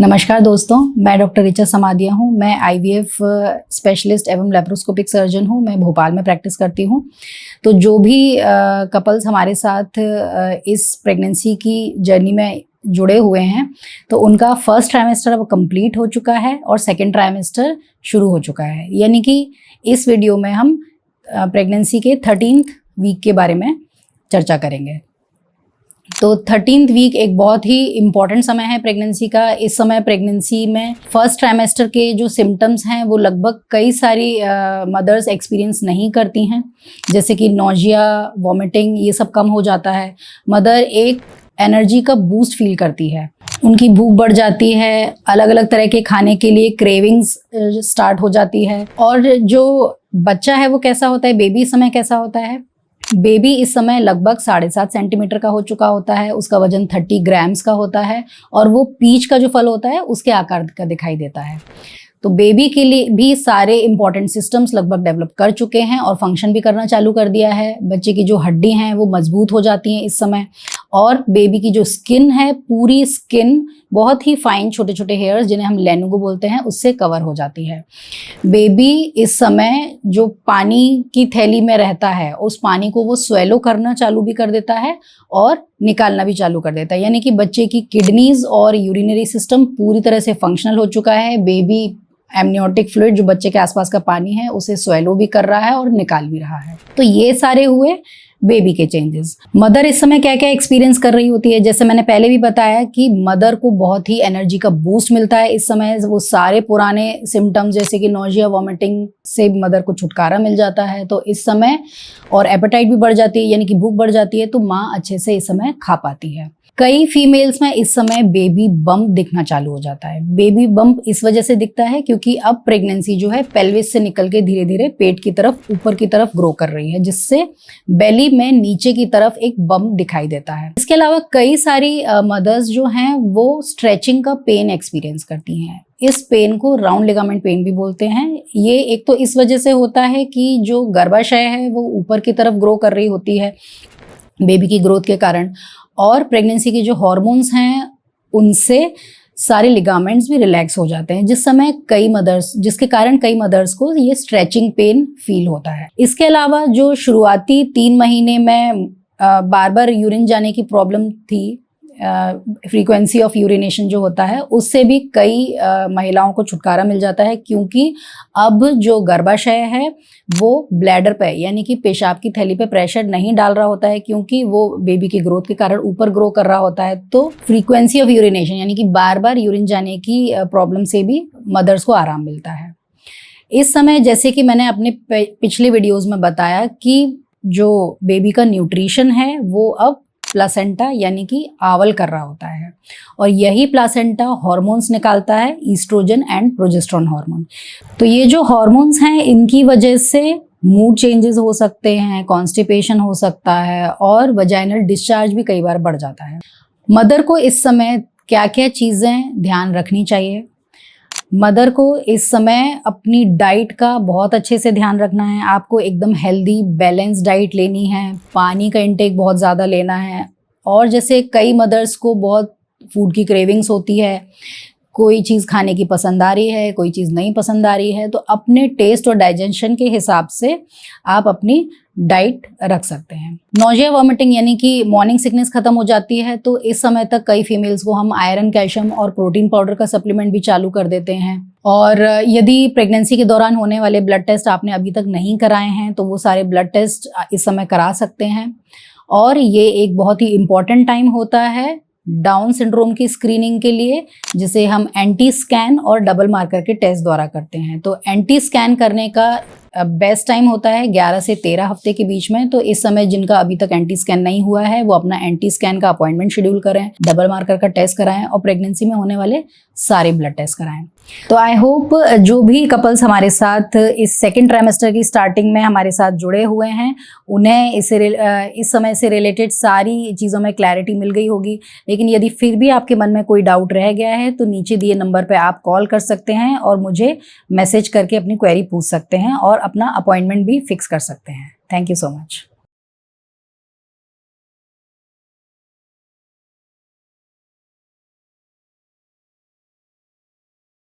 नमस्कार दोस्तों, मैं डॉक्टर ऋचा समादिया हूँ। मैं आईवीएफ स्पेशलिस्ट एवं लेप्रोस्कोपिक सर्जन हूँ। मैं भोपाल में प्रैक्टिस करती हूँ। तो जो भी कपल्स हमारे साथ इस प्रेगनेंसी की जर्नी में जुड़े हुए हैं, तो उनका फर्स्ट ट्राइमेस्टर अब कंप्लीट हो चुका है और सेकेंड ट्राइमेस्टर शुरू हो चुका है। यानी कि इस वीडियो में हम प्रेगनेंसी के 13th वीक के बारे में चर्चा करेंगे। तो 13th वीक एक बहुत ही इम्पॉर्टेंट समय है प्रेगनेंसी का। इस समय प्रेगनेंसी में फर्स्ट ट्राइमेस्टर के जो सिम्टम्स हैं वो लगभग कई सारी मदर्स एक्सपीरियंस नहीं करती हैं, जैसे कि नोजिया, वॉमिटिंग, ये सब कम हो जाता है। मदर एक एनर्जी का बूस्ट फील करती है, उनकी भूख बढ़ जाती है, अलग अलग तरह के खाने के लिए क्रेविंग्स स्टार्ट हो जाती है। और जो बच्चा है वो कैसा होता है, बेबी इस समय कैसा होता है, बेबी इस समय लगभग 7.5 सेंटीमीटर का हो चुका होता है। उसका वजन 30 ग्राम्स का होता है और वो पीच का जो फल होता है उसके आकार का दिखाई देता है। तो बेबी के लिए भी सारे इंपॉर्टेंट सिस्टम्स लगभग डेवलप कर चुके हैं और फंक्शन भी करना चालू कर दिया है। बच्चे की जो हड्डी हैं वो मजबूत हो जाती हैं इस समय, और बेबी की जो स्किन है, पूरी स्किन बहुत ही फाइन छोटे छोटे हेयर्स जिन्हें हम लेनुगो बोलते हैं, उससे कवर हो जाती है। बेबी इस समय जो पानी की थैली में रहता है उस पानी को वो स्वेलो करना चालू भी कर देता है और निकालना भी चालू कर देता है। यानी कि बच्चे की किडनीज और यूरिनरी सिस्टम पूरी तरह से फंक्शनल हो चुका है। बेबी एमनियोटिक फ्लूइड, जो बच्चे के आसपास का पानी है, उसे स्वेलो भी कर रहा है और निकाल भी रहा है। तो ये सारे हुए बेबी के चेंजेस। मदर इस समय क्या क्या एक्सपीरियंस कर रही होती है, जैसे मैंने पहले भी बताया कि मदर को बहुत ही एनर्जी का बूस्ट मिलता है इस समय। वो सारे पुराने सिम्टम्स जैसे कि नोजिया, वॉमिटिंग से मदर को छुटकारा मिल जाता है तो इस समय, और एपेटाइट भी बढ़ जाती है, यानी कि भूख बढ़ जाती है, तो माँ अच्छे से इस समय खा पाती है। कई फीमेल्स में इस समय बेबी बम्प दिखना चालू हो जाता है। बेबी बम्प इस वजह से दिखता है क्योंकि अब प्रेगनेंसी जो है पेल्विस से निकल के धीरे धीरे पेट की तरफ, ऊपर की तरफ ग्रो कर रही है, जिससे बेली में नीचे की तरफ एक बम्प दिखाई देता है। इसके अलावा कई सारी मदर्स जो हैं वो स्ट्रेचिंग का पेन एक्सपीरियंस करती हैं। इस पेन को राउंड लिगामेंट पेन भी बोलते हैं। ये एक तो इस वजह से होता है कि जो गर्भाशय है वो ऊपर की तरफ ग्रो कर रही होती है बेबी की ग्रोथ के कारण, और प्रेगनेंसी के जो हार्मोन्स हैं उनसे सारे लिगामेंट्स भी रिलैक्स हो जाते हैं, जिसके कारण कई मदर्स को ये स्ट्रेचिंग पेन फील होता है। इसके अलावा जो शुरुआती 3 महीने में बार बार यूरिन जाने की प्रॉब्लम थी, फ्रीक्वेंसी ऑफ यूरिनेशन जो होता है, उससे भी कई महिलाओं को छुटकारा मिल जाता है, क्योंकि अब जो गर्भाशय है वो ब्लैडर पे, यानी कि पेशाब की थैली पे प्रेशर नहीं डाल रहा होता है, क्योंकि वो बेबी की ग्रोथ के कारण ऊपर ग्रो कर रहा होता है। तो फ्रीक्वेंसी ऑफ यूरिनेशन, यानी कि बार बार यूरिन जाने की प्रॉब्लम से भी मदर्स को आराम मिलता है इस समय। जैसे कि मैंने अपने पिछले वीडियोज में बताया कि जो बेबी का न्यूट्रिशन है वो अब प्लासेंटा यानी कि आंवल कर रहा होता है, और यही प्लासेंटा हार्मोन्स निकालता है, ईस्ट्रोजन एंड प्रोजेस्टेरोन हार्मोन। तो ये जो हार्मोन्स हैं इनकी वजह से मूड चेंजेस हो सकते हैं, कॉन्स्टिपेशन हो सकता है, और वजाइनल डिस्चार्ज भी कई बार बढ़ जाता है। मदर को इस समय क्या क्या चीज़ें ध्यान रखनी चाहिए? मदर को इस समय अपनी डाइट का बहुत अच्छे से ध्यान रखना है। आपको एकदम हेल्दी बैलेंस डाइट लेनी है, पानी का इंटेक बहुत ज़्यादा लेना है, और जैसे कई मदर्स को बहुत फूड की क्रेविंग्स होती है, कोई चीज़ खाने की पसंद आ रही है, कोई चीज़ नहीं पसंद आ रही है, तो अपने टेस्ट और डाइजेशन के हिसाब से आप अपनी डाइट रख सकते हैं। नोजिया, वॉमिटिंग यानी कि मॉर्निंग सिकनेस खत्म हो जाती है, तो इस समय तक कई फीमेल्स को हम आयरन, कैल्शियम और प्रोटीन पाउडर का सप्लीमेंट भी चालू कर देते हैं। और यदि प्रेगनेंसी के दौरान होने वाले ब्लड टेस्ट आपने अभी तक नहीं कराए हैं तो वो सारे ब्लड टेस्ट इस समय करा सकते हैं। और ये एक बहुत ही इम्पॉर्टेंट टाइम होता है डाउन सिंड्रोम की स्क्रीनिंग के लिए, जिसे हम एंटी स्कैन और डबल मार्कर के टेस्ट द्वारा करते हैं। तो एंटी स्कैन करने का बेस्ट टाइम होता है 11 से 13 हफ्ते के बीच में। तो इस समय जिनका अभी तक एंटी स्कैन नहीं हुआ है वो अपना एंटी स्कैन का अपॉइंटमेंट शेड्यूल करें, डबल मार्कर का टेस्ट कराएं और प्रेगनेंसी में होने वाले सारे ब्लड टेस्ट कराएं। तो आई होप जो भी कपल्स हमारे साथ इस सेकेंड ट्राइमेस्टर की स्टार्टिंग में हमारे साथ जुड़े हुए हैं उन्हें इस समय से रिलेटेड सारी चीज़ों में क्लैरिटी मिल गई होगी। लेकिन यदि फिर भी आपके मन में कोई डाउट रह गया है तो नीचे दिए नंबर पर आप कॉल कर सकते हैं और मुझे मैसेज करके अपनी क्वेरी पूछ सकते हैं और अपना अपॉइंटमेंट भी फिक्स कर सकते हैं। Thank you so much.